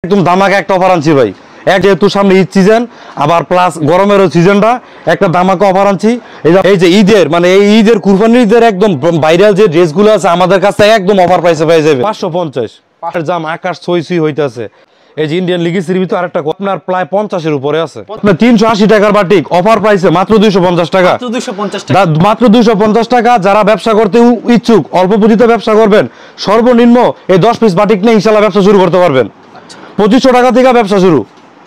একদম ধামাকা একটা অফার আনছি ভাই। যেহেতু সামনে ঈদ সিজন আবার প্লাস গরমেরও সিজনটা একটা ধামাকা অফার আনছি। এই যে ঈদের মানে এই ঈদের কুরবানির ঈদের একদম ভাইরাল যে ড্রেসগুলো আছে আমাদের কাছে একদম অফার প্রাইসে পেয়ে যাবে 550 পাটের জাম আকাশ ছুঁই হইতাছে। এই যে ইন্ডিয়ান লিগেসির ভিতর আরেকটা আপনার প্রায় 50-এর উপরে আছে, আপনার 380 টাকার বাটিক অফার প্রাইসে মাত্র 250 টাকা, মাত্র 250 টাকা। যারা ব্যবসা করতে ইচ্ছুক অল্প পুঁজিতে ব্যবসা করবেন সর্বনিম্ন এই 10 পিস বাটিক নিয়ে ইনশাআল্লাহ ব্যবসা শুরু করতে পারবেন। 2500 টাকা থেকে ব্যবসা শুরু,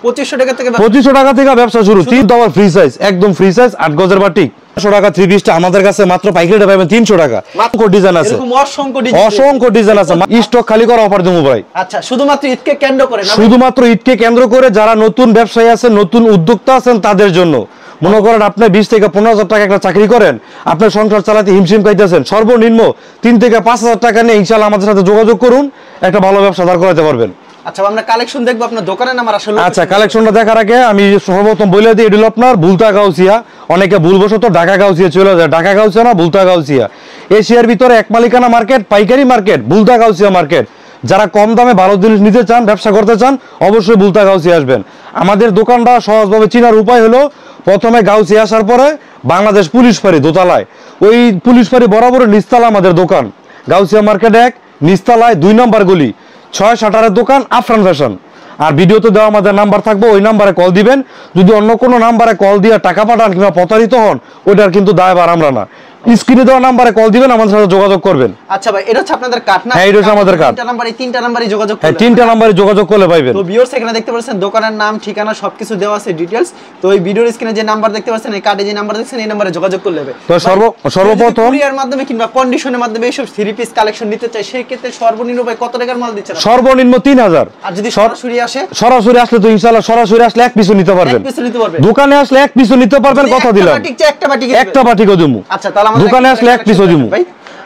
2500 টাকা থেকে ব্যবসা শুরু। 3 ডবল ফ্রি সাইজ, একদম ফ্রি সাইজ 8 গজের বাটিক 100 টাকা। 3 পিসটা আমাদের কাছে মাত্র পাইকারিতে পাবেন 300 টাকা। অসংখ্য ডিজাইন আছে, অসংখ্য ডিজাইন আছে, স্টক খালি করা অফার দেবো ভাই। আচ্ছা, শুধুমাত্র ঈদকে কেন্দ্র করে না, শুধুমাত্র ঈদকে কেন্দ্র করে যারা নতুন ব্যবসায়ী আছেন নতুন উদ্যোক্তা আছেন তাদের জন্য। মনে করেন আপনি 20 থেকে 15,000 টাকা একটা চাকরি করেন, আপনার সংসার চালাতে হিমশিম খাইতেছেন, সর্বনিম্ন 3 থেকে 5,000 টাকা নিয়ে ইনশাআল্লাহ আমাদের সাথে যোগাযোগ করুন, একটা ভালো ব্যবসা দাঁড় করাতে পারবেন। আচ্ছা, আমরা কালেকশন দেখবো আপনার দোকানের নাম আর আসলে। আচ্ছা, কালেকশনটা দেখার আগে আমি সর্বপ্রথম বলে দিই, এটা হলো আপনার ভুলতা গাউসিয়া। অনেকে ভুলবশত ঢাকা গাউসিয়া চলে যায়, ঢাকা গাউসিয়া না ভুলতা গাউসিয়া। এশিয়ার ভিতরে এক মালিকানা মার্কেট, পাইকারি মার্কেট ভুলতা গাউসিয়া মার্কেট। যারা কম দামে ভালো জিনিস নিতে চান, ব্যবসা করতে চান, অবশ্যই ভুলতা গাউসিয়া আসবেন। আমাদের দোকানটা সহজভাবে চেনার উপায় হলো প্রথমে গাউসিয়া আসার পরে বাংলাদেশ পুলিশ ফাঁড়ি দোতলায়, ওই পুলিশ ফাঁড়ি বরাবর নিচতলা আমাদের দোকান। গাউসিয়া মার্কেট 1 নিচতলায় 2 নম্বর গলি 6 শাটারের দোকান আফরান ফ্যাশন। আর ভিডিওতে দেওয়া আমাদের নাম্বার থাকবে, ওই নাম্বারে কল দিবেন। যদি অন্য কোনো নাম্বারে কল দিয়ে টাকা পাঠান কিংবা প্রতারিত হন, ওইটার কিন্তু দায়ভার আমরা না। স্ক্রিনে দেওয়া নাম্বারে কল দিবেন, আমাদের সাথে যোগাযোগ করবেন। আচ্ছা ভাই, এটা হচ্ছে আপনাদের কার্ড না? হ্যাঁ, এটা হচ্ছে আমাদের কার্ড। তিনটা নাম্বারে যোগাযোগ করলে, হ্যাঁ, 3টা নাম্বারে যোগাযোগ করলে পাবেন। তো ভিউয়ার্স এখানে দেখতে পাচ্ছেন দোকানের নাম, ঠিকানা সবকিছু দেওয়া আছে, ডিটেইলস। তো এই ভিডিওর স্ক্রিনে যে নাম্বার দেখতে পাচ্ছেন, এই কার্ডে যে নাম্বার দেখছেন, এই নাম্বারে যোগাযোগ করলে হবে। তো সর্বপ্রথম কুরিয়ার মাধ্যমে কিংবা কন্ডিশনের মাধ্যমে এইসব 3 পিস কালেকশন নিতে চাই, সেই ক্ষেত্রে সর্বনিম্ন ভাই কত টাকার মাল দিচ্ছেন? সর্বনিম্ন 3000। আর যদি সরাসরি আসে? সরাসরি আসলে তো ইনশাআল্লাহ সরাসরি আসলে এক পিসও নিতে পারবেন। দোকানে আসলে এক পিসও নিতে পারবেন, কথা দিলাম। একটা বাটিকও দিমু। আচ্ছা, তাহলে আমাদের দোকানে আসলে এক পিসও দিমু।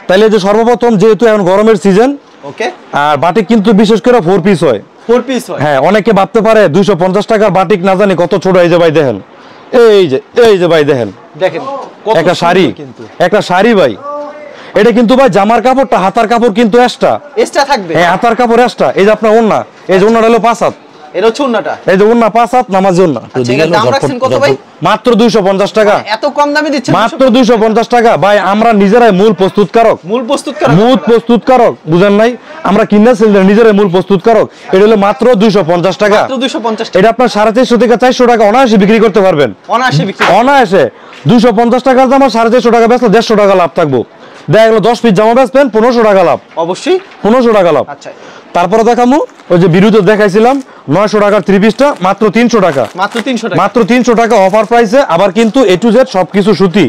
তাইলে যে সর্বপ্রথম যেহেতু এখন গরমের সিজন, ওকে, আর বাটিক কিন্তু বিশেষ করে 4 পিস হয়। 4 পিস হয়? হ্যাঁ, অনেকে ভাবতে পারে 250 টাকার বাটিক না জানি কত ছোট। এই যে ভাই দেখেন, এই যে ভাই দেখেন একটা শাড়ি, একটা শাড়ি ভাই। এটা কিন্তু ভাই জামার কাপড়টা হাতার কাপড় কিন্তু এক্সট্রা থাকবে। হ্যাঁ, হাতার কাপড় এক্সট্রা। এই যে আপনার ওন্না, এই যে ওন্নাটা হলো 5 হাত। এটা হচ্ছে ওন্নাটা, এই যে ওন্না 5 হাত নামাজি ওন্না। আচ্ছা, এর দাম রাখছেন কত ভাই? মাত্র 250 টাকা। এত কম দামে দিচ্ছেন? মাত্র 250 টাকা ভাই। আমরা নিজেরাই মূল প্রস্তুতকারক, বুঝেন নাই? আমরা কিনা সেল নিজেরাই মূল প্রস্তুতকারক। এটা হলো মাত্র 250 টাকা। এটা আপনার 350 থেকে 400 টাকা অনায়াসে বিক্রি করতে পারবেন। অনায়াসে 250 টাকার দাম আর 450 টাকা বেচলে 150 টাকা লাভ থাকবো। দেখা গেল 10 পিস জামা বেচবেন 1500 টাকা লাভ। অবশ্যই 1500 টাকা লাভ। আচ্ছা, তারপরে দেখামু ওই যে ভিডিওতে দেখাইছিলাম 900 টাকার 3 পিসটা মাত্র 300 টাকা। মাত্র 300 টাকা অফার প্রাইসে। আবার কিন্তু A to Z সবকিছু সুতি,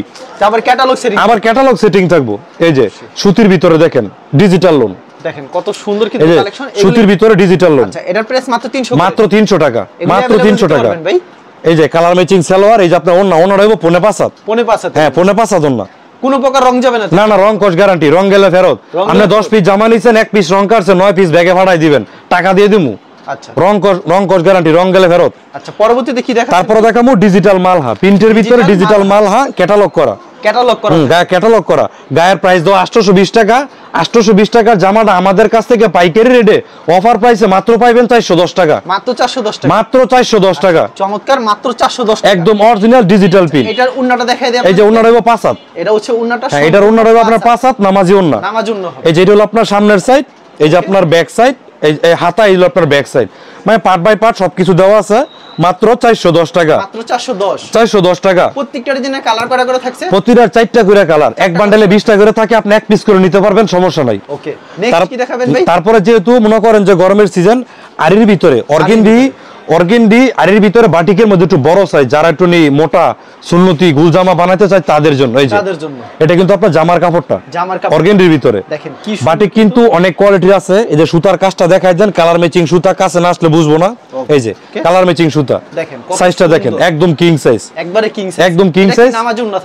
আবার ক্যাটালগ সেটিং থাকবো। এই যে সুতির ভিতরে দেখেন ডিজিটাল লোন, দেখেন কত সুন্দর কিন্তু কালেকশন। সুতির ভিতরে ডিজিটাল লোন। আচ্ছা, এটার প্রাইস মাত্র 300 টাকা। মাত্র 300 টাকা এই যে কালার ম্যাচিং সালোয়ার। এই যে আপনার ওন্না হইব 5.5 হাত। হ্যাঁ, 5.5 হাত ওন্না। কোন প্রকার রং যাবে না? না না, রং কস গ্যারান্টি। রং গেলে ফেরত। আপনি 10 পিস জামা নিছেন, 1 পিস রং কাটছে, 9 পিস ব্যাগে ভাড়াই দিবেন, টাকা দিয়ে দিমু। আচ্ছা, রং কস গ্যারান্টি, রং গেলে ফেরত। আচ্ছা, পরবর্তীতে কি দেখা? তারপরে দেখামু ডিজিটাল মালহা, প্রিন্টের ভিতরে ডিজিটাল মালহা, ক্যাটালগ করা। ক্যাটালগ করা গায়ের প্রাইস দাও 820 টাকা। 820 টাকার জামাটা আমাদের কাছ থেকে পাইকারি রেটে অফার প্রাইসে মাত্র পাইবেন 410 টাকা। মাত্র 410 টাকা। চমৎকার, মাত্র 410 টাকা। একদম অরিজিনাল ডিজিটাল পিন। এটার ওন্নাটা দেখাই দেন। এই যে ওন্নাটা হইব 5 হাত। এটা হচ্ছে ওন্নাটা। হ্যাঁ, এটার ওন্নাটা হইব আপনার 5 হাত নামাজি ওন্না। এই যে এটা হলো আপনার সামনের সাইড, এই যে আপনার ব্যাক সাইড, এই হাতা এই হলো আপনার ব্যাক সাইড। মানে পার্ট বাই পার্ট সবকিছু দেওয়া আছে। মাত্র 410 টাকা। মাত্র 410 টাকা। প্রত্যেকটা ডিজাইনের কালার করে থাকছে। প্রতিটার 4টা করে কালার। এক বান্ডেলে 20টা করে থাকে, আপনি এক পিস করে নিতে পারবেন, সমস্যা নাই। ওকে, নেক্সট কি দেখাবেন ভাই? তারপরে যেহেতু মনে করেন যে গরমের সিজন, আরির ভিতরে অর্গেন্ডি আরির ভিতরে বাটিকের মধ্যে একটু বড় সাইজ, যারা একটু মোটা সুন্নতি গুলজামা বানাইতে চায় তাদের জন্য। এই যে এটা কিন্তু আপনার জামার কাপড়টা অর্গেন্ডির ভিতরে। দেখেন কি বাটিক কিন্তু অনেক কোয়ালিটির আছে। এই যে সুতার কাজটা দেখাই দেন, কালার ম্যাচিং সুতা, কাছে না আসলে বুঝবো না। এই যে কালার ম্যাচিং সুতা, দেখেন সাইজটা দেখেন, একদম কিং সাইজ, একদম কিং সাইজ।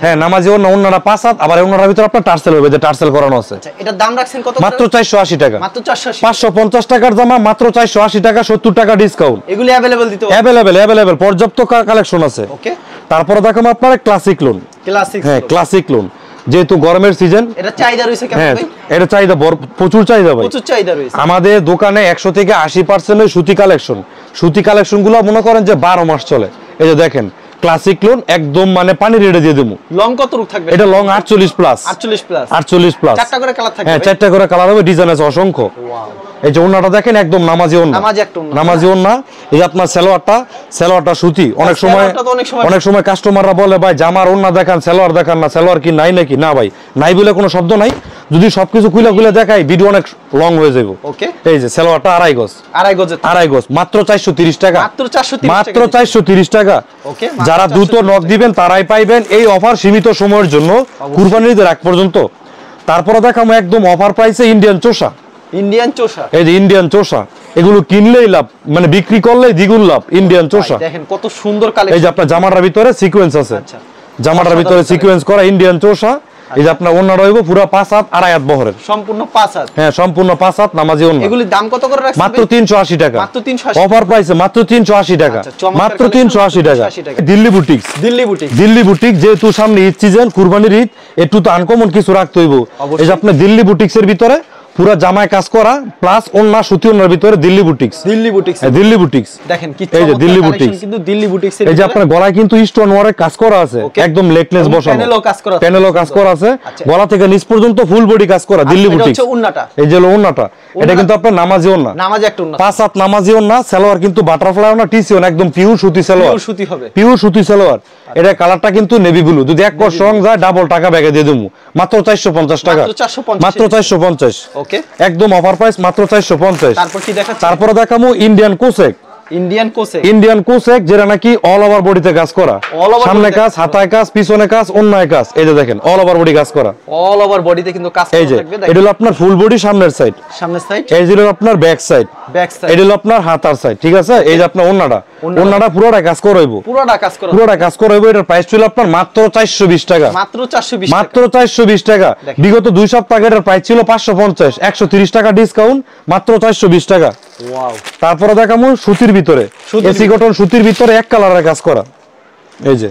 হ্যাঁ, নামাজি ওন্নাটা 5 হাত। আবার ওন্নাটার ভিতরে আপনার টার্সেল হবে, যে টার্সেল করানো আছে। আচ্ছা, এটার দাম রাখছেন কত? মাত্র 480 টাকা। মাত্র 550 টাকার জামা মাত্র 480 টাকা, 70 টাকা ডিসকাউন্ট। এগুলি অ্যাভেলেবল পর্যাপ্ত কালেকশন আছে। ওকে, তারপরে দেখাবো আপনার ক্লাসিক লোন। ক্লাসিক লোন যেহেতু গরমের সিজন, এটা চাহিদা রয়েছে কেমন ভাই? এটা চাহিদা প্রচুর চাহিদা ভাই, প্রচুর চাহিদা রয়েছে। আমাদের দোকানে 100 থেকে 80% এর সুতি কালেকশন। সুতি কালেকশন গুলো মনে করেন যে 12 মাস চলে। এই যে দেখেন ক্লাসিক লোন একদম মানে পানি রেডে দিয়ে দেবো। লং কত রূপ থাকবে? এটা লং 48 প্লাস। 48 প্লাস। চারটা করে কালার থাকবে। হ্যাঁ, চারটা করে কালার হবে, ডিজাইন আছে অসংখ্য। ওয়াও, এই যে ওন্নাটা দেখেন একদম নামাজি ওন্না, নামাজি ওন্না। এই যে আপনার সালোয়ারটা সুতি। অনেক সময় কাস্টমাররা বলে ভাই জামার ওন্না দেখান, সালোয়ার দেখান না, সালোয়ার কি নাই নাকি? না ভাই, নাই বলে কোনো শব্দ নাই। যদি সবকিছু খুলে দেখাই ভিডিও অনেক লং হয়ে যাবে। ওকে, এই যে সালোয়ারটা আড়াই গজ মাত্র 430 টাকা, মাত্র 430 টাকা। ওকে, যারা দ্রুত নক দিবেন তারাই পাইবেন এই অফার, সীমিত সময়ের জন্য, কুরবানির ঈদের আগ পর্যন্ত। তারপরে দেখাবো একদম অফার প্রাইসে ইন্ডিয়ান চোষা। এই যে ইন্ডিয়ান চোষা, এগুলো কিনলেই লাভ, মানে বিক্রি করলেই দ্বিগুণ লাভ। ইন্ডিয়ান চোষা দেখেন কত সুন্দর কালেকশন। এই যে আপনার জামাটার ভিতরে সিকোয়েন্স আছে, জামাটার ভিতরে সিকোয়েন্স করা ইন্ডিয়ান চোষা। এই যে আপনার ওন্না রইব পুরো 5 হাত আড়াই হাত বহরের, সম্পূর্ণ 5 হাত। হ্যাঁ, সম্পূর্ণ 5 হাত নামাজি ওন্না। এগুলির দাম কত করে রাখছেন? মাত্র 380 টাকা, মাত্র 380 অফার প্রাইসে মাত্র 380 টাকা, মাত্র 380 টাকা। দিল্লি বুটিক যেহেতু সামনে ঈদ সিজন, কুরবানির ঈদ, একটু তো আনকমন কিছু রাখতে হইব। এই যে আপনার দিল্লি বুটিক্সের ভিতরে পুরো জামায় কাজ করা প্লাস ওন্না সুতি ওন্নার ভিতরে দিল্লি বুটিক্স দেখেন কি এই যে দিল্লি বুটিক্স, কিন্তু দিল্লি বুটিক্স এই যে আপনার গলায় কিন্তু স্টোন ওয়ার্কের কাজ করা আছে, একদম লেকলেস বসানো, প্যানেলও কাজ করা আছে, গলা থেকে নিচ পর্যন্ত ফুল বডি কাজ করা দিল্লি বুটিক্স। এই যে ওন্নাটা, এটা কিন্তু আপনার নামাজি ওন্না, 5 হাত নামাজি ওন্না। সালোয়ার কিন্তু বাটারফ্লাই ওন্না, টিসি ওন্না, একদম পিওর সুতি সালোয়ার, পিওর সুতি সালোয়ার। এটা কালারটা কিন্তু নেভি ব্লু। যদি এক কর সং যায় ডাবল টাকা ব্যাগে দিয়ে দেবো, মাত্র 450 টাকা, মাত্র 450। ওকে, একদম অফার প্রাইস, মাত্র 450। তারপর কি দেখাচ্ছি? তারপরে দেখামু ইন্ডিয়ান কোসেক, যেটা নাকি অল ওভার বডিতে কাজ করা, সামনে কাজ, হাতায় কাজ, পিছনে কাজ, অন্যায় কাজ। এই যে দেখেন অল ওভার বডি কাজ করা, অল ওভার বডিতে কিন্তু কাজ করা থাকবে। এটা হলো আপনার ফুল বডি সামনের সাইড, এই যে হলো আপনার ব্যাক সাইড, এটা হলো আপনার হাতার সাইড। ঠিক আছে, এই যে আপনার ওন্নাটা পুরোটা কাজ করা হইব, পুরোটা কাজ করা হইব। এটার প্রাইস ছিল আপনার মাত্র 420 টাকা, মাত্র 420 টাকা। বিগত 2 সপ্তাহ আগে এটার প্রাইস ছিল 550, 130 টাকা ডিসকাউন্ট, মাত্র 420 টাকা। ওয়াও, তারপরে দেখামু সুতির ভিতরে, এসি কটন সুতির ভিতরে এক কালারের কাজ করা। এই যে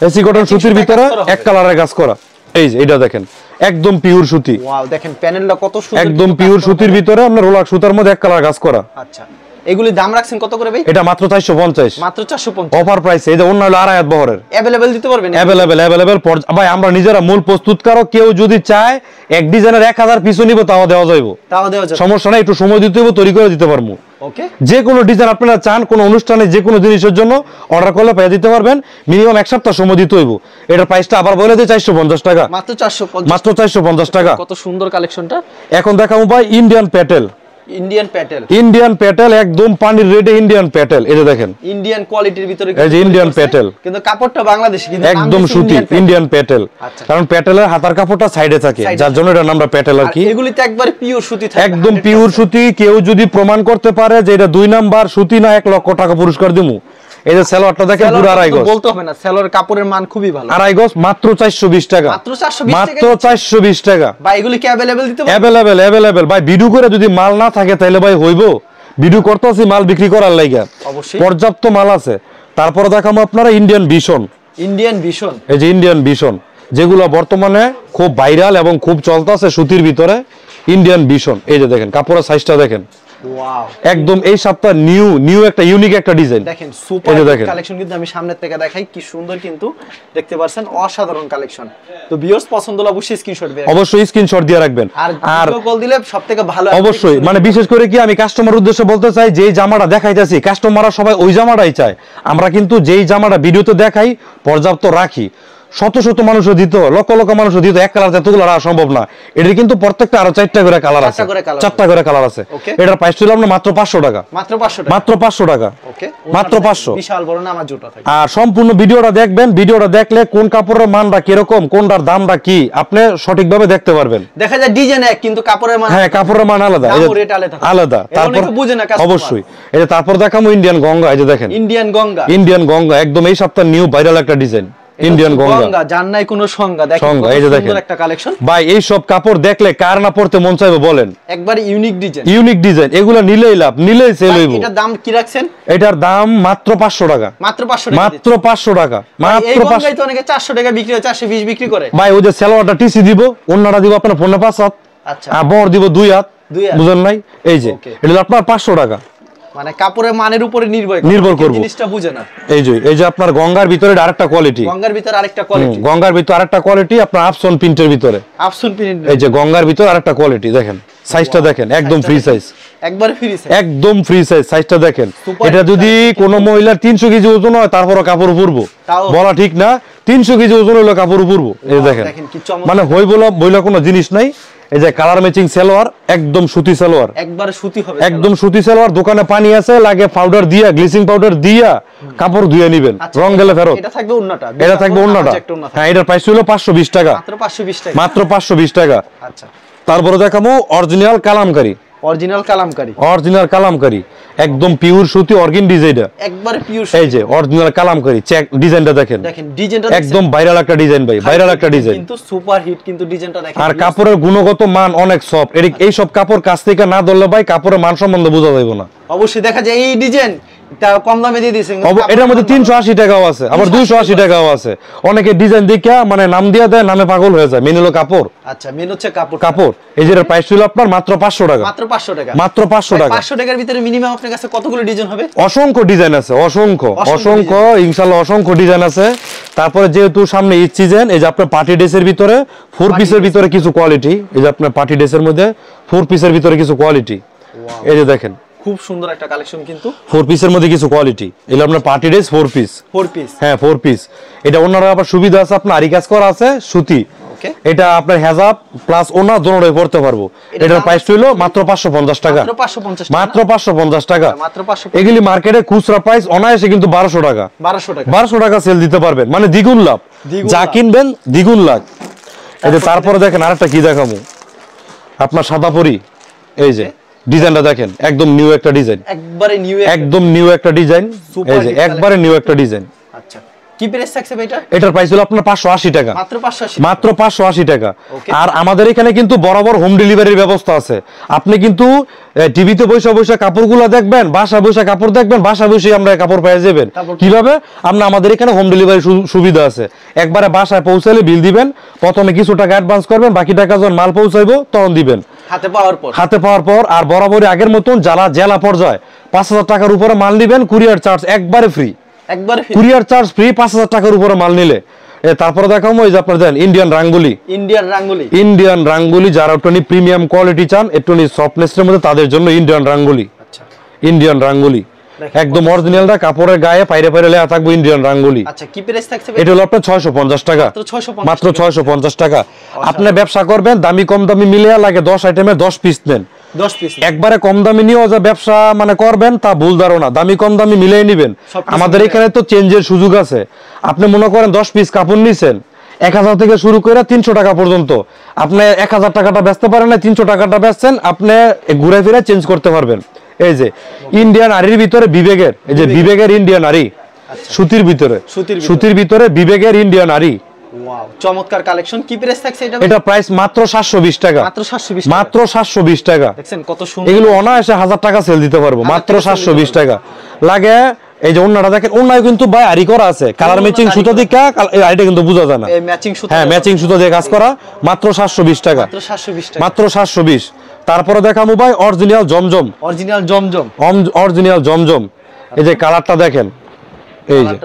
এসি কটন সুতির ভিতরে এক কালারের কাজ করা। এই যে এটা দেখেন একদম পিওর সুতি। ওয়াও, দেখেন প্যানেলটা কত সুন্দর, একদম পিওর সুতির ভিতরে আপনার রোলার সুতার মধ্যে এক কালার কাজ করা। আচ্ছা, এগুলি দাম রাখছেন কত করে ভাই? এটা মাত্র 450, মাত্র 450 অফার প্রাইসে। এই যে অন্য হলো আড়াই হাত বহরের, अवेलेबल দিতে পারবেন? अवेलेबल ভাই, আমরা নিজেরা মূল প্রস্তুতকারক। কেউ যদি চায় এক ডিজাইনের 1000 পিস নিব তাও দেওয়া যাবে, সমস্যা নাই। একটু সময় দিতে হবে, তৈরি করে দিতে পারবো। ওকে, যে কোনো ডিজাইন আপনারা চান, কোনো অনুষ্ঠানে যে কোনো জিনিসের জন্য অর্ডার করলে পেয়ে দিতে পারবেন। মিনিমাম 1 সপ্তাহ সময় দিতে হইব। এটার প্রাইসটা আবার বলে দিই 450 টাকা, মাত্র 450, মাত্র 450 টাকা। কত সুন্দর কালেকশনটা। এখন দেখাবো ভাই ইন্ডিয়ান প্যাটেল, একদম পানির রেডে ইন্ডিয়ান প্যাটেল। এই যে দেখেন ইন্ডিয়ান কোয়ালিটির ভিতরে, এই যে ইন্ডিয়ান প্যাটেল, কিন্তু কাপড়টা বাংলাদেশি, কিন্তু একদম সুতি ইন্ডিয়ান প্যাটেল। কারণ প্যাটেলের হাতার কাপড়টা সাইডে থাকে, যার জন্য এটার নামটা প্যাটেল আর কি। এগুলিতে একবার পিওর সুতি থাকে, একদম পিওর সুতি। কেউ যদি প্রমাণ করতে পারে যে এটা 2 নাম্বার সুতি না, 1 লক্ষ টাকা পুরস্কার দিমু। এই যে সালোয়ারটা দেখেন পুরো আড়াই গজ, বলতে হবে না, সালোয়ার কাপড়ের মান খুবই ভালো। আড়াই গজ মাত্র 420 টাকা, মাত্র 420 টাকা। ভাই এগুলি কি अवेलेबल দিতে পারবেন? अवेलेबल ভাই। ভিডিও করে যদি মাল না থাকে তাহলে ভাই হইব? ভিডিও করতেছি মাল বিক্রি করার লাগা, অবশ্যই পর্যাপ্ত মাল আছে। তারপরে দেখাবো আপনারা ইন্ডিয়ান ভিশন, এই যে ইন্ডিয়ান ভিশন, যেগুলো বর্তমানে খুব ভাইরাল এবং খুব চলতেছে সুতির ভিতরে। ইন্ডিয়ান ভিশন, এই যে দেখেন কাপড়ের সাইজটা দেখেন, ওয়াও, একদম এই সপ্তাহ নিউ একটা ইউনিক একটা ডিজাইন। দেখেন সুপার কালেকশন, কিন্তু আমি সামনে থেকে দেখাই কি সুন্দর, কিন্তু দেখতে পাচ্ছেন অসাধারণ কালেকশন। তো ভিউয়ার্স পছন্দ হলে অবশ্যই স্ক্রিনশট দিয়ে রাখবেন, আর কল দিলে সবথেকে ভালো অবশ্যই। মানে বিশেষ করে কি আমি কাস্টমার উদ্দেশ্যে বলতে চাই, যেই জামাটা দেখাইতেছি কাস্টমাররা সবাই ওই জামাটাই চায়। আমরা কিন্তু যেই জামাটা ভিডিওতে দেখাই পর্যাপ্ত রাখি। শত মানুষ দিত, লক্ষ মানুষ দিত, এক কালার এতগুলো রাখা সম্ভব না। এটার কিন্তু প্রত্যেকটা আরো 4টা করে কালার আছে, 4টা করে কালার আছে। এটার প্রাইস ছিল আপনার মাত্র 500 টাকা, মাত্র 500 টাকা, মাত্র 500। বিশাল বড় নামাজ জুতা থাকে। আর সম্পূর্ণ ভিডিওটা দেখবেন, ভিডিওটা দেখলে কোন কাপড়ের মানটা কিরকম, কোনটার দামটা কি আপনি সঠিকভাবে দেখতে পারবেন। দেখা যায় ডিজাইন এক, কিন্তু কাপড়ের মান, হ্যাঁ কাপড়ের মান আলাদা, আলাদা। তারপর বুঝে না অবশ্যই। এই তারপর দেখামু ইন্ডিয়ান গঙ্গা, এই যে দেখেন ইন্ডিয়ান গঙ্গা, একদম এই সপ্তাহ নিউ ভাইরাল একটা ডিজাইন। ইন্ডিয়ান গঙ্গা জান নাই কোনো সংজ্ঞা। দেখেন এই যে দেখেন একটা কালেকশন ভাই, এই সব কাপড় দেখলে কার না পড়তে মন চাইবে বলেন? একবার ইউনিক ডিজাইন, ইউনিক ডিজাইন, এগুলো নিলেই লাভ, নিলেই সেল হইব। এটার দাম কি রাখছেন? এটার দাম মাত্র 500 টাকা। মাত্র 500 টাকা, মাত্র 500 টাকা, মাত্র 500। এই তো অনেকে 400 টাকা বিক্রি হয়, 420 বিক্রি করে। ভাই ওই যে সালোয়ারটা টিসি দিব, ওন্নাটা দিব আপনার 5 হাত, আচ্ছা, আর বড় দিব 2 হাত, বুঝেন নাই? এই যে এটা আপনার 500 টাকা, মানে কাপড়ের মানের উপরে নির্ভর করবে, জিনিসটা বুঝে না। এই যে আপনার গঙ্গার ভিতরে আরেকটা কোয়ালিটি, গঙ্গার ভিতরে আরেকটা কোয়ালিটি, গঙ্গার ভিতরে আরেকটা কোয়ালিটি আপনার আফসন প্রিন্টের ভিতরে, আফসন প্রিন্ট। এই যে গঙ্গার ভিতরে আরেকটা কোয়ালিটি দেখেন, সাইজটা দেখেন, একদম ফ্রি সাইজ, একবার ফ্রি সাইজ, একদম ফ্রি সাইজ, সাইজটা দেখেন। এটা যদি কোনো মহিলার 300 কেজি ওজন হয় তারপরও কাপড় পরবো, বলা ঠিক না, 300 কেজি ওজন হলে কাপড় পরবো। এই দেখেন, মানে হই বলা কোনো জিনিস নাই। এই যে কালার ম্যাচিং সালোয়ার, একদম সুতি সালোয়ার, একবার সুতি হবে, একদম সুতি সালোয়ার। দোকানে পানি আছে, লাগে পাউডার দিয়া, গ্লিসিং পাউডার দিয়া কাপড় ধুয়ে নেবেন, রং গেলে ফেরত। এটা থাকবে ওন্নাটা, এটা থাকবে ওন্নাটা। হ্যাঁ, এটার প্রাইস হলো 520 টাকা, মাত্র 520 টাকা, মাত্র 520 টাকা। আচ্ছা, তারপরে দেখাবো original Kalamkari, original Kalamkari, original Kalamkari, একদম পিওর সুতি অর্গিন ডিজাইনটা, একবার পিওর। এই যে অরিজিনাল কালামকারী, চেক ডিজাইনটা দেখেন, দেখেন ডিজাইনটা একদম ভাইরাল একটা ডিজাইন ভাই, ভাইরাল একটা ডিজাইন, কিন্তু সুপার হিট, কিন্তু ডিজাইনটা দেখেন। আর কাপড়ের গুণগত মান অনেক সফট। এই সব কাপড় কাছ থেকে না ধরলে ভাই কাপড়ের মান সম্বন্ধে বোঝা যাবে না। অবশ্যই দেখা যায় এই ডিজাইন কম দামে দিয়ে দিয়েছেন, এটার মধ্যে 380 টাকাও আছে, আবার 280 টাকাও আছে। অনেকে ডিজাইন দেখে মানে নাম দিয়ে দেয়, নামে পাগল হয়ে যায়। মেন হলো কাপড়। আচ্ছা, মেন হচ্ছে কাপড়, কাপড়। এই যে প্রাইস ছিল আপনার মাত্র 500 টাকা, মাত্র 500 টাকা, মাত্র 500 টাকা। 500 টাকার ভিতরে মিনিমাম আপনার কাছে কতগুলো ডিজাইন হবে? অসংখ্য ডিজাইন আছে, অসংখ্য ইনশাআল্লাহ অসংখ্য ডিজাইন আছে। তারপরে যেহেতু সামনে ঈদ সিজন, এই যে আপনার পার্টি ড্রেসের ভিতরে 4 পিসের ভিতরে কিছু কোয়ালিটি, এই যে আপনার পার্টি ড্রেসের মধ্যে 4 পিসের ভিতরে কিছু কোয়ালিটি, এই যে দেখেন খুব সুন্দর একটা কালেকশন, কিন্তু 4 পিসের মধ্যে কিছু কোয়ালিটি। এগুলো আপনার পার্টি ড্রেস 4 পিস, 4 পিস, হ্যাঁ 4 পিস। এটা ওনারা আবার সুবিধা আছে, আপনার আরি কাজ করা আছে, সুতি। এটা আপনার হেজাব প্লাস ওনা দোনোটাই পড়তে পারবো। এটার প্রাইস হলো মাত্র 550 টাকা, মাত্র 550 টাকা। এগুলি মার্কেটে খুচরা প্রাইস অনায়াসে কিন্তু 1200 টাকা, 1200 টাকা সেল দিতে পারবেন, মানে দ্বিগুণ লাভ। যা কিনবেন দ্বিগুণ লাভ। এই যে তারপরে দেখেন আরেকটা কি দেখাবো, আপনার সাদাপরি। এই যে ডিজাইনটা দেখেন, একদম নিউ একটা ডিজাইন, একদম নিউ একটা ডিজাইন, এই যে একবারে নিউ একটা ডিজাইন। আচ্ছা, কি প্রাইস থাকছে ভাইটা? এটার প্রাইস হলো আপনার 580 টাকা, মাত্র 580 টাকা। আর আমাদের এখানে কিন্তু বরাবর হোম ডেলিভারির ব্যবস্থা আছে। আপনি কিন্তু টিভিতে বসে কাপড়গুলো দেখবেন, বাসা বসে কাপড় দেখবেন, বাসা বসে আমরা কাপড় পেয়ে যাবেন। কিভাবে? আমাদের এখানে হোম ডেলিভারি সুবিধা আছে। একবারে বাসায় পৌঁছালে বিল দিবেন, প্রথমে কিছু টাকা অ্যাডভান্স করবেন, বাকি টাকা যখন মাল পৌঁছাইবো তখন দিবেন হাতে পাওয়ার পর। আর বরাবরই আগের মতন যারা জেলা পর্যায়ে 5000 টাকার উপরে মাল নিবেন, কুরিয়ার চার্জ একবারে ফ্রি, কুরিয়ার চার্জ ফ্রি 5000 টাকার উপরে মাল নিলে। তারপরে দেখাবো এই যে আপনার দেন ইন্ডিয়ান রাঙ্গুলি, যারা একটু প্রিমিয়াম কোয়ালিটি চান, একটু সফটনেসের মধ্যে, তাদের জন্য ইন্ডিয়ান রাঙ্গুলি, একদম অরিজিনালটা, কাপড়ের গায়ে পাইরে লেখা থাকবে ইন্ডিয়ান রাঙ্গুলি। আচ্ছা, কি প্রাইস থাকছে? এটা হলো আপনার 650 টাকা, মাত্র 650 টাকা। আপনি ব্যবসা করবেন, দামি কম দামি মিলিয়ে লাগে 10 আইটেমের 10 পিস নেন, 10 পিস একবারে কম দামি নিয়েও যে ব্যবসা মানে করবেন তা ভুল ধারণা। দামি কম দামি মিলিয়ে নিবেন। আমাদের এখানে তো চেঞ্জের সুযোগ আছে। আপনি মনে করেন 10 পিস কাপড় নিছেন, 1000 থেকে শুরু করে 300 টাকা পর্যন্ত। আপনি 1000 টাকাটা বেচতে পারেন না, 300 টাকাটা বেচছেন, আপনি ঘুরে ফিরে চেঞ্জ করতে পারবেন। এই যে ইন্ডিয়ান আরির ভিতরে বিবেকের, এই যে বিবেকের ইন্ডিয়ান আরি, সুতির ভিতরে বিবেকের ইন্ডিয়ান আরি, ওয়াও, চমৎকার কালেকশন। কি প্রাইস থাকছে এটা? এটা প্রাইস মাত্র 720 টাকা, মাত্র 720 টাকা। দেখেন কত সুন্দর, এগুলো অনায়াসে 1000 টাকা সেল দিতে পারবো, মাত্র 720 টাকা লাগে। এই যে ওন্নাটা দেখেন, ওন্নায় কিন্তু ভাই আরি করা আছে, কালার ম্যাচিং সুতা দিয়ে আইটা কিন্তু বোঝা যায় না, হ্যাঁ ম্যাচিং সুতা দিয়ে কাজ করা, মাত্র 720 টাকা, মাত্র 720। তারপরে দেখাবো ভাই অরিজিনাল জমজম, এই যে কালারটা দেখেন, এই যে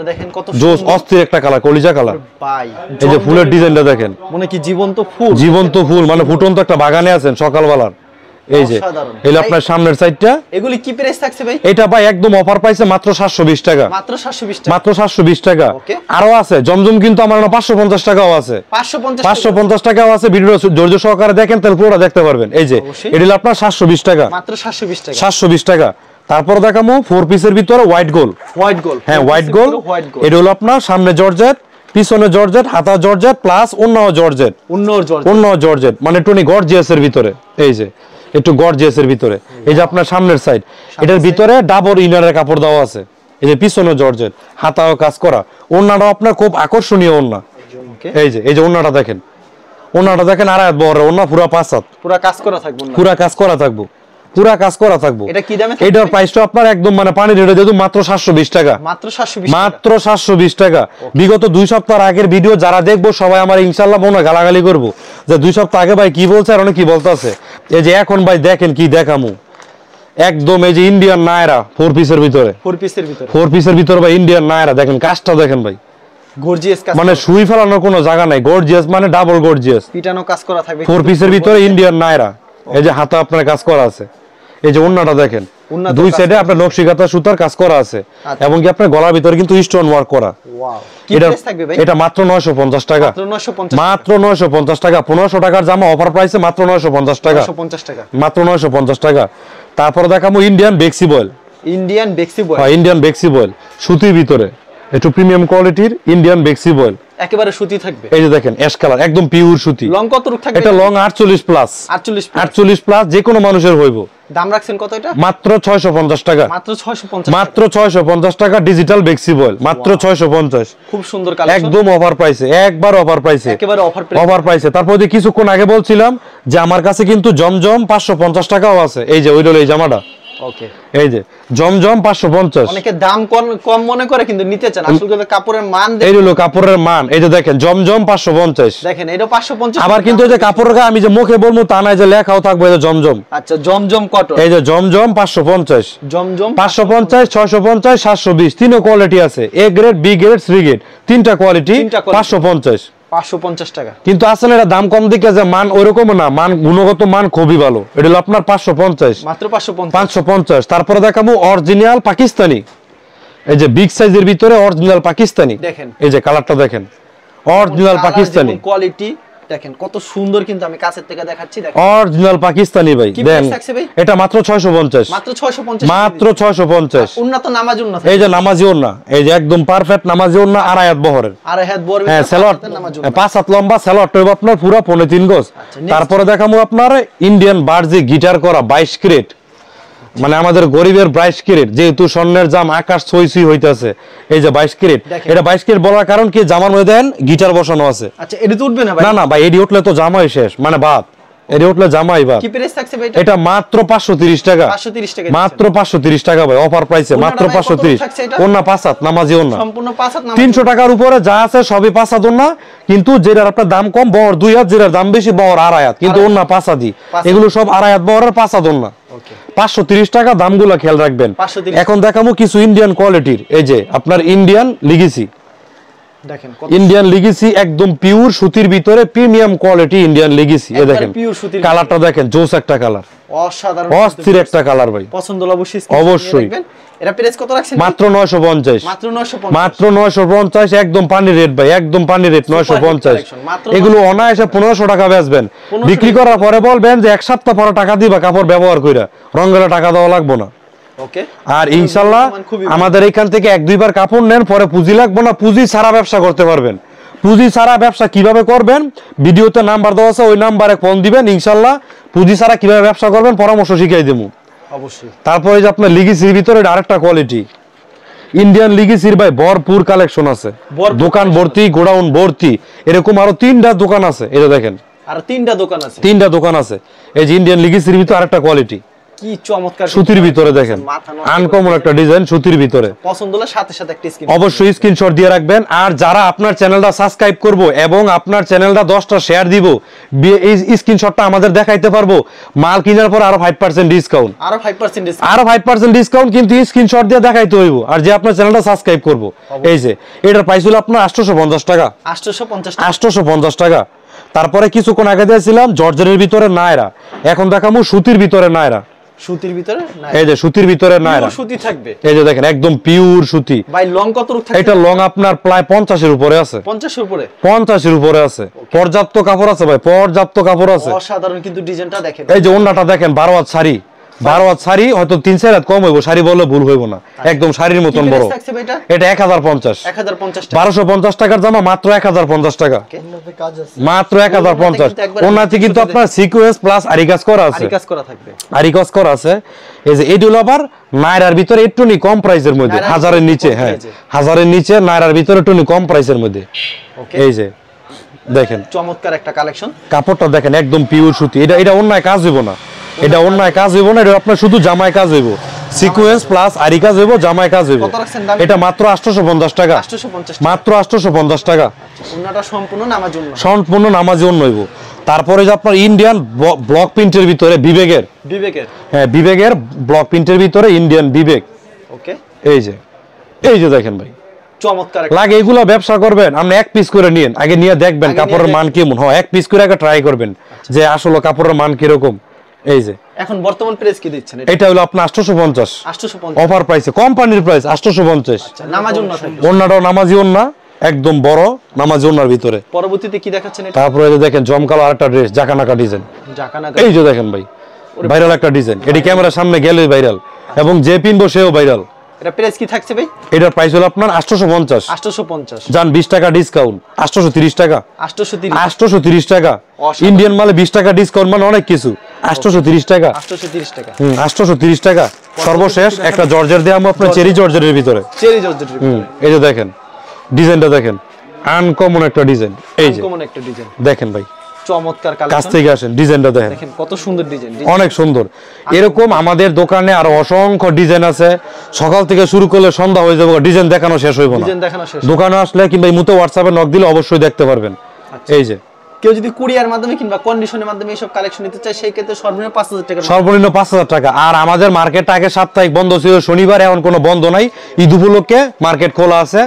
জোস অস্থির একটা কালার, কলিজা কালার। এই যে ফুলের ডিজাইনটা দেখেন, মনে কি জীবন্ত ফুল, মানে ফুটন্ত একটা বাগানে আছেন সকালবেলার। এই যে এলো আপনার সামনের সাইডটা। এগুলি কি প্রাইস থাকছে ভাই? এটা ভাই একদম অফার পাইছে, মাত্র 720 টাকা, মাত্র 720 টাকা। আরো আছে জমজম, কিন্তু আমার 550 টাকাও আছে, 550 টাকাও আছে। ভিডিও ধৈর্য সহকারে দেখেন তাহলে পুরোটা দেখতে পারবেন। এই যে এটা হলো আপনার 720 টাকা, মাত্র 720 টাকা। তারপর দেখাবো 4 পিসের ভিতরে হোয়াইট গোল, হ্যাঁ হোয়াইট গোল। এটা হলো আপনার সামনে জর্জেট, পিছনে জর্জেট, হাতা জর্জেট প্লাস অন্যও জর্জেট, মানে টনি গর্জিয়াসের ভিতরে। এই যে একটু গর্জিয়াসের ভিতরে। এই যে আপনার সামনের সাইড, এটার ভিতরে ডাবল ইনারের কাপড় দেওয়া আছে, এই যে পিছনে জর্জেট, হাতাও কাজ করা, ওন্নাটাও আপনার খুব আকর্ষণীয় ওন্না। এই যে ওন্নাটা দেখেন, ওন্নাটা দেখেন আড়াই হাত বহরের ওন্না, পুরো 5 হাত, পুরো কাজ করা থাকবে, পুরো কাজ করা থাকবো, পুরা কাজ করা থাকবো। এটা কি দামে? এটার প্রাইসটা আপনার একদম মানে পানি রেটে যেহেতু মাত্র 720 টাকা, মাত্র 720 টাকা। বিগত 2 সপ্তাহ আগের ভিডিও যারা দেখবো সবাই আমার ইনশাআল্লাহ মনে গালাগালি করবো যে 2 সপ্তাহ আগে ভাই কি বলছে আর অনেক কি বলতেছে। এই যে এখন ভাই দেখেন কি দেখামু, একদম এই যে ইন্ডিয়ান নায়রা 4 পিসের ভিতরে, 4 পিসের ভিতরে ভাই ইন্ডিয়ান নায়রা দেখেন, কাজটা দেখেন ভাই, গর্জিয়াস কাজ, মানে সুই ফেলানোর কোনো জায়গা নাই, গর্জিয়াস মানে ডাবল গর্জিয়াস, পিটানো কাজ করা থাকবে 4 পিসের ভিতরে ইন্ডিয়ান নায়রা। এই যে হাতে আপনার কাজ করা আছে, এই যে ওন্নাটা দেখেন, দুই সাইডে আপনার নকশিকাঁথা সুতার কাজ করা আছে, এবং কি আপনার গলার ভিতরে কিন্তু স্টোন ওয়ার্ক করা। এটা মাত্র 950 টাকা, মাত্র 950 টাকা। 1500 টাকার জামা অফার প্রাইসে মাত্র 950 টাকা, মাত্র 950 টাকা। তারপরে দেখাবো ইন্ডিয়ান বেক্সি বয়েল, ইন্ডিয়ান বেক্সি বয়েল সুতির ভিতরে, একটু প্রিমিয়াম কোয়ালিটির ইন্ডিয়ান বেক্সি বয়েল, একেবারে সুতি থাকবে। এই যে দেখেন অ্যাশ কালার, একদম পিওর সুতি। লং কত থাকবে? এটা লং 48 প্লাস, 48 প্লাস, যে কোনো মানুষের হইব। দাম রাখছেন কত এটা? মাত্র 650 টাকা, মাত্র 650 টাকা। ডিজিটাল বেক্সি বয়েল মাত্র 650, খুব সুন্দর কালেকশন, একদম অফার প্রাইসে, একবার অফার প্রাইসে, একেবারে অফার প্রাইসে। তারপর যে কিছুক্ষণ আগে বলছিলাম যে আমার কাছে কিন্তু জমজম 550 টাকাও আছে, এই যে ওইটা এই জামাটা, ওকে, এই যে জমজম 550। অনেকে দাম কম মনে করে কিন্তু নিতে চান, আসলে কাপড়ের মান, এই হলো কাপড়ের মান। এই যে দেখেন জমজম 550, দেখেন এটা 550। আবার কিন্তু এই যে কাপড়ের গায়ে আমি যে মুখে বলবো তা না, যে লেখাও থাকবে এই যে জমজম। আচ্ছা, জমজম কটন, এই যে জমজম 550, জমজম 550, 650, 720, তিনও কোয়ালিটি আছে, A grade, B grade, C grade, তিনটা কোয়ালিটি 550, 550 টাকা। কিন্তু আসলে এটা দাম কম দিকে যে মান ওইরকম না, মান গুণগত মান খুবই ভালো। এটা হলো আপনার 550, মাত্র 550। তারপরে দেখাবো অরিজিনাল পাকিস্তানি, এই যে বিগ সাইজের ভিতরে অরিজিনাল পাকিস্তানি, দেখেন এই যে কালারটা দেখেন, অরিজিনাল পাকিস্তানি কোয়ালিটি দেখেন কত সুন্দর, কিন্তু আমি কাছের থেকে দেখাচ্ছি, দেখেন অরিজিনাল পাকিস্তানি ভাই। দেন এটা মাত্র 650, মাত্র 650। উন্নত নামাজি উন্নত, এই যে নামাজি ওন্না, এই যে একদম পারফেক্ট নামাজি ওন্না, আড়াই হাত বহরের, হ্যাঁ সালোয়ার 5 হাত লম্বা, সালোয়ারটা হবে আপনার পুরো 3.5 গজ। তারপরে দেখাবো আপনার ইন্ডিয়ান বার্জি গিটার করা 22 ক্যারেট, মানে আমাদের গরিবের 22 ক্যারেট, যেহেতু স্বর্ণের দাম আকাশ ছুঁই হইতাছে, এই যে 22 ক্যারেট। এটা 22 ক্যারেট বলার কারণ কি, জামার মধ্যে দেন গিটার বসানো আছে। আচ্ছা, এটা তো উঠবে না ভাই? না ভাই, এডি উঠলে তো জামাই শেষ, মানে বাদ, এডি উঠলে জামাই বাদ। কি প্রাইস থাকছে ভাই এটা? মাত্র 530 টাকা, 530 টাকা, মাত্র 530 টাকা ভাই, অফার প্রাইসে মাত্র 530। ওন্না 5 হাত নামাজি ওন্না, সম্পূর্ণ 5 হাত নামাজি, 300 টাকার উপরে যা আছে সবই 5 হাত ওন্না, কিন্তু যেটার আপনার দাম কম বহর 2 হাত, যেটার দাম বেশি বহর আড়াই হাত, কিন্তু ওন্না 5 হাতই। এগুলো সব আড়াই হাত বহরের 5 হাত ওন্না, 530 টাকা। দামগুলো খেয়াল রাখবেন। এখন দেখাবো কিছু ইন্ডিয়ান কোয়ালিটির, এই যে আপনার ইন্ডিয়ান লিগেসি, দেখেন ইন্ডিয়ান লিগেসি একদম পিওর সুতির ভিতরে প্রিমিয়াম কোয়ালিটি ইন্ডিয়ান লিগেসি। এই দেখেন কালারটা দেখেন, জোস একটা কালার, অসাধারণ অস্থির একটা কালার ভাই, পছন্দ অবশ্যই অবশ্যই। এটা প্রাইস কত রাখছেন? মাত্র 950, মাত্র 950, একদম পানি রেট ভাই, একদম পানি রেট 950। এগুলো অনায়াসে 1500 টাকা বেচবেন, বিক্রি করার পরে বলবেন যে এক সপ্তাহ পরে টাকা দিবা, কাপড় ব্যবহার কইরা, রঙের টাকা দেওয়া লাগবে না। আর ইনশাআল্লাহ আমাদের এখান থেকে 1-2 বার কাপড় নেন, পরে পুঁজি লাগবে না, পুঁজি ছাড়া ব্যবসা করতে পারবেন। পুঁজি ছাড়া ব্যবসা কিভাবে করবেন, ভিডিওতে নাম্বার দেওয়া আছে, ওই নাম্বারে ফোন দিবেন, ইনশাআল্লাহ পুঁজি ছাড়া কিভাবে ব্যবসা করবেন পরামর্শ শিখিয়ে দেবো অবশ্যই। তারপরে যে আপনার লিগেসির ভিতরে আরেকটা কোয়ালিটি, ইন্ডিয়ান লিগেসির ভাই ভরপুর কালেকশন আছে, দোকান ভর্তি, গোডাউন ভর্তি, এরকম আরো 3টা দোকান আছে। এটা দেখেন, আর 3টা দোকান আছে, 3টা দোকান আছে। এই যে ইন্ডিয়ান লিগেসির ভিতরে আরেকটা কোয়ালিটি, কি চমৎকার সুতির ভিতরে দেখেন, আনকমন একটা ডিজাইন সুতির ভিতরে। পছন্দ হলে সাথে সাথে একটা অবশ্যই স্ক্রিনশট দিয়ে রাখবেন। আর যারা আপনার চ্যানেলটা সাবস্ক্রাইব করব এবং আপনার চ্যানেলটা 10টা শেয়ার দিব, এই স্ক্রিনশটটা আমাদের দেখাইতে পারবো, মাল কেনার পর আরো 5% ডিসকাউন্ট, আরো 5% ডিসকাউন্ট, আরো 5% ডিসকাউন্ট, কিন্তু স্ক্রিনশট দিয়ে দেখাইতে হইব। আর যে আপনার চ্যানেলটা সাবস্ক্রাইব করব, এই যে এটার প্রাইস হলো আপনার 850 টাকা, 850 টাকা। তারপরে কিছুক্ষণ আগে দিয়েছিলাম জর্জেটের ভিতরে নায়রা, এখন দেখাবো সুতির ভিতরে নায়রা, সুতির ভিতরে, এই যে সুতির ভিতরে নায়রা, সুতি থাকবে, এই যে দেখেন একদম পিওর সুতি ভাই। লং কত থাকবে? এটা লং আপনার প্রায় 50 এর উপরে আছে, 50 এর উপরে, 50 এর উপরে আছে। পর্যাপ্ত কাপড় আছে ভাই, পর্যাপ্ত কাপড় আছে, অসাধারণ কিন্তু ডিজাইনটা দেখেন। এই যে ওন্নাটা দেখেন 12 হাত শাড়ি, 12 হাত শাড়ি হয়তো 3-4 হাত কম হইব, শাড়ি বললে ভুল হইব না, একদম শাড়ির মতন বড়। এটা 1050 1250 টাকার জামা মাত্র 1050 টাকা, মাত্র 1050। ওনাতে কিন্তু আপনার সিকোয়েন্স প্লাস আরি কাজ করা আছে, আরি কাজ করা আছে। এই যে এডুল আবার নাইরার ভিতরে একটু কম প্রাইসের মধ্যে, 1000 এর নিচে, হ্যাঁ 1000 এর নিচে নাইরার ভিতরে একটু কম প্রাইসের মধ্যে। এই যে দেখেন চমৎকার একটা কালেকশন, কাপড়টা দেখেন একদম পিওর সুতি। এটা অন্যায় কাজ হইব না, এটা অন্যায় কাজ হইব না, এটা আপনার শুধু জামায় কাজ হইব, সিকোয়েন্স প্লাস আরি কাজ হইব, জামায় কাজ হইব। এটা মাত্র 850 টাকা, মাত্র 850 টাকা। ওন্নাটা সম্পূর্ণ নামাজ জন্য, সম্পূর্ণ নামাজি অন্য হইব। তারপরে যে আপনার ইন্ডিয়ান ব্লক প্রিন্টের ভিতরে বিবেকের, হ্যাঁ বিবেকের ব্লক প্রিন্টের ভিতরে ইন্ডিয়ান বিবেক। ওকে, এই যে দেখেন ভাই চমৎকার লাগে। এগুলো ব্যবসা করবেন আপনি এক পিস করে নিন, আগে নিয়ে দেখবেন কাপড়ের মান কেমন হয়, এক পিস করে আগে ট্রাই করবেন যে আসলে কাপড়ের মান কিরকম। এই যে এখন বর্তমান প্রাইস কি দিচ্ছেন? এটা হলো আপনার 850 অফার প্রাইসে, কোম্পানির প্রাইস 850। আচ্ছা, নামাজ ওন্না থাকবে, ওন্নাটাও নামাজি ওন্না, একদম বড় নামাজি ওন্নার ভিতরে। পরবর্তীতে কি দেখাচ্ছেন এটা? তারপরে এই যে দেখেন জমকালো আরেকটা ড্রেস, জাকানাকা ডিজাইন, এই যে দেখেন ভাই ভাইরাল একটা ডিজাইন, এটি ক্যামেরার সামনে গেলেই ভাইরাল এবং যে পিনবো সেও ভাইরাল। এটা প্রাইস কি থাকছে ভাই? এটার প্রাইস হলো আপনার 850 জান 20 টাকা ডিসকাউন্ট, 830 টাকা, 830 টাকা। ইন্ডিয়ান মালে 20 টাকা ডিসকাউন্ট মানে অনেক কিছু। 830 টাকা, 830 টাকা। সর্বশেষ একটা জর্জের দেয়া আপনার চেরি জর্জের ভিতরে, এই যে দেখেন ডিজাইনটা দেখেন, আনকমন একটা ডিজাইন। এই যে দেখেন ভাই চমৎকার কালেকশন, কাছ থেকে আসেন, ডিজাইনটা দেখেন কত সুন্দর ডিজাইন, অনেক সুন্দর। এরকম আমাদের দোকানে আরো অসংখ্য ডিজাইন আছে, সকাল থেকে শুরু করলে সন্ধ্যা হয়ে যাবে, ডিজাইন দেখানো শেষ হইব না। দোকানে আসলে কিংবা মুতে হোয়াটসঅ্যাপে নক দিলে অবশ্যই দেখতে পারবেন। এই যে কেউ যদি কুরিয়ার মাধ্যমে কিংবা কন্ডিশনের মাধ্যমে এইসব কালেকশন নিতে চায় সেই ক্ষেত্রে সর্বনিম্ন 5000 টাকা, সর্বনিম্ন 5000 টাকা। আর আমাদের মার্কেটটা আগে সাপ্তাহিক বন্ধ ছিল, শনিবার এখন কোনো বন্ধ নাই, ঈদ উপলক্ষে মার্কেট খোলা আছে।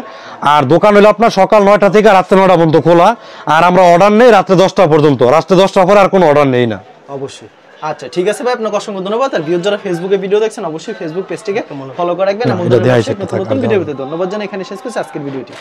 আর দোকান হলো আপনার সকাল 9টা থেকে রাত্রে 9টা পর্যন্ত খোলা। আর আমরা অর্ডার নেই রাত্রে 10টা পর্যন্ত, রাত্রে 10টা পরে আর কোনো অর্ডার নেই না। অবশ্যই। আচ্ছা ঠিক আছে ভাই, আপনাকে অসংখ্য ধন্যবাদ। আর ভিউয়ার যারা ফেসবুকে ভিডিও দেখছেন অবশ্যই ফেসবুক পেজটিকে ফলো করে রাখবেন। নতুন ভিডিও পেতে ধন্যবাদ জানাই, এখানে শেষ করছি আজকের ভিডিওটি।